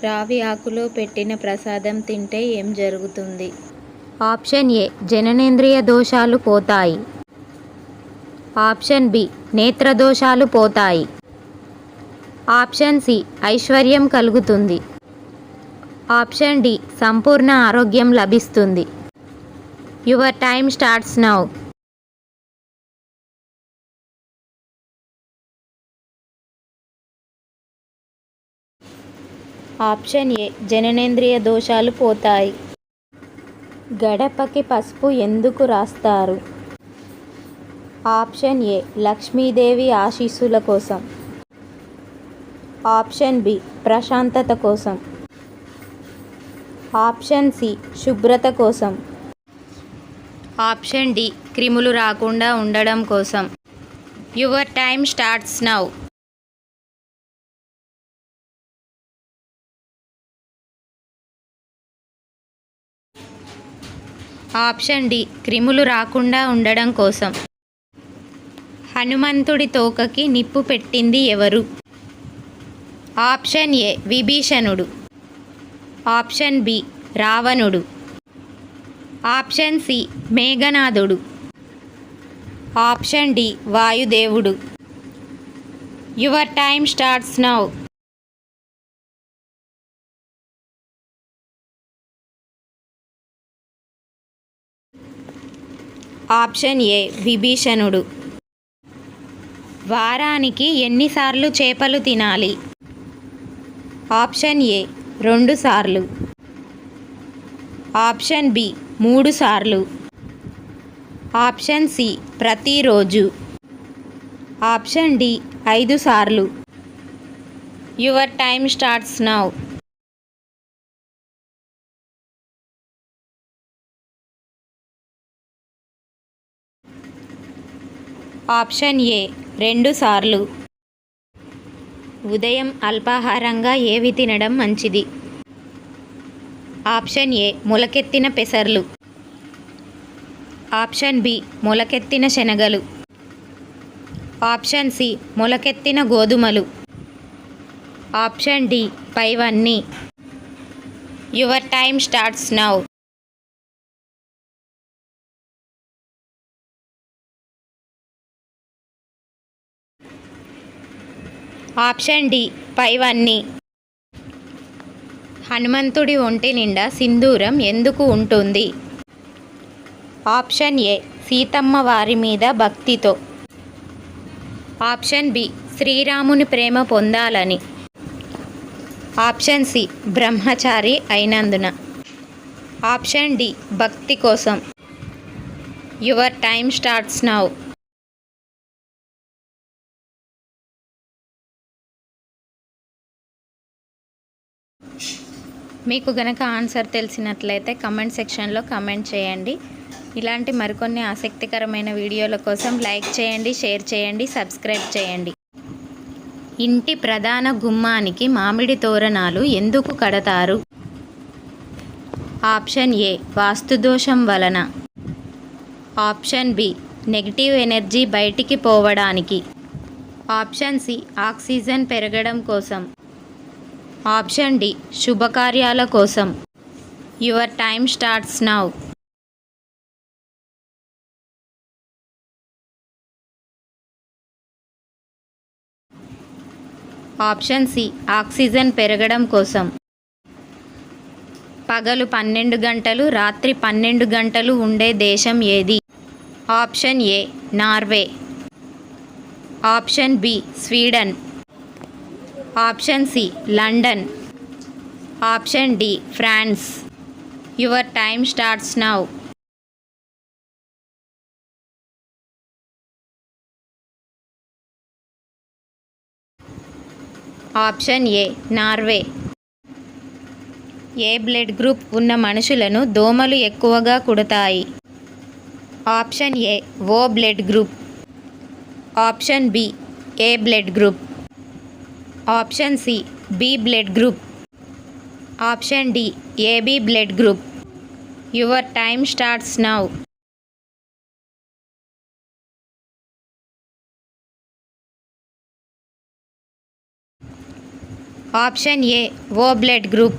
రావి ఆకులో పెట్టిన ప్రసాదం తింటే ఏం జరుగుతుంది? ఆప్షన్ ఏ జననేంద్రియ దోషాలు పోతాయి. ఆప్షన్ బి నేత్ర దోషాలు పోతాయి. ఆప్షన్ సి ఐశ్వర్యం కలుగుతుంది. ఆప్షన్ డి సంపూర్ణ ఆరోగ్యం లభిస్తుంది. Your time starts now. Option A జననేంద్రియ దోషాలు పోతాయి. గడపకి పసుపు ఎందుకు రాస్తారు? ఆప్షన్ ఏ లక్ష్మీదేవి ఆశీస్సుల కోసం. ఆప్షన్ బి ప్రశాంతత కోసం. ఆప్షన్ సి శుభ్రత కోసం. ఆప్షన్ డి క్రిములు రాకుండా ఉండడం కోసం. Your time starts now. Option D క్రిములు రాకుండా ఉండడం కోసం. హనుమంతుడి తోకకి నిప్పు పెట్టింది ఎవరు? ఆప్షన్ ఏ విభీషణుడు. ఆప్షన్ బి రావణుడు. ఆప్షన్ సి మేఘనాథుడు. ఆప్షన్ డి వాయుదేవుడు. Your time starts now. Option A విభీషణుడు. వారానికి ఎన్నిసార్లు చేపలు తినాలి? ఆప్షన్ ఏ 2 సార్లు. ఆప్షన్ బి 3 సార్లు. ఆప్షన్ సి ప్రతిరోజు. ఆప్షన్ డి 5 సార్లు. Your time starts now. Option ఏ 2 సార్లు. ఉదయం అల్పాహారంగా ఏవి తినడం మంచిది? ఆప్షన్ ఏ మొలకెత్తిన పెసర్లు. ఆప్షన్ బి మొలకెత్తిన శనగలు. ఆప్షన్ సి మొలకెత్తిన గోధుమలు. ఆప్షన్ డి పైవన్నీ. Your time starts now. Option D పైవన్నీ. హనుమంతుడి ఒంటి నిండా సింధూరం ఎందుకు ఉంటుంది? ఆప్షన్ ఏ సీతమ్మ వారి మీద భక్తితో. ఆప్షన్ బి శ్రీరాముని ప్రేమ పొందాలని. ఆప్షన్ సి బ్రహ్మచారి అయినందున. ఆప్షన్ డి భక్తి కోసం. Your time starts now. మీకు గనక ఆన్సర్ తెలిసినట్లయితే కమెంట్ సెక్షన్లో కమెంట్ చేయండి. ఇలాంటి మరికొన్ని ఆసక్తికరమైన వీడియోల కోసం లైక్ చేయండి, షేర్ చేయండి, సబ్స్క్రైబ్ చేయండి. ఇంటి ప్రధాన గుమ్మానికి మామిడి తోరణాలు ఎందుకు కడతారు? ఆప్షన్ ఏ వాస్తు దోషం వలన. ఆప్షన్ బి నెగిటివ్ ఎనర్జీ బయటికి పోవడానికి. ఆప్షన్ సి ఆక్సిజన్ పెరగడం కోసం. ఆప్షన్ డి శుభకార్యాల కోసం. Your time starts now. Option C oxygen పెరగడం కోసం. పగలు 12 గంటలు, రాత్రి 12 గంటలు ఉండే దేశం ఏది? Option A Norway. Option B Sweden. Option C London. Option D France. Your time starts now. Option A Norway. A blood group ఉన్న మనుషులను దోమలు ఎక్కువగా కుడతాయి? Option A O blood group. Option B A blood group. Option C B blood group. Option D AB blood group. Your time starts now. Option A O blood group.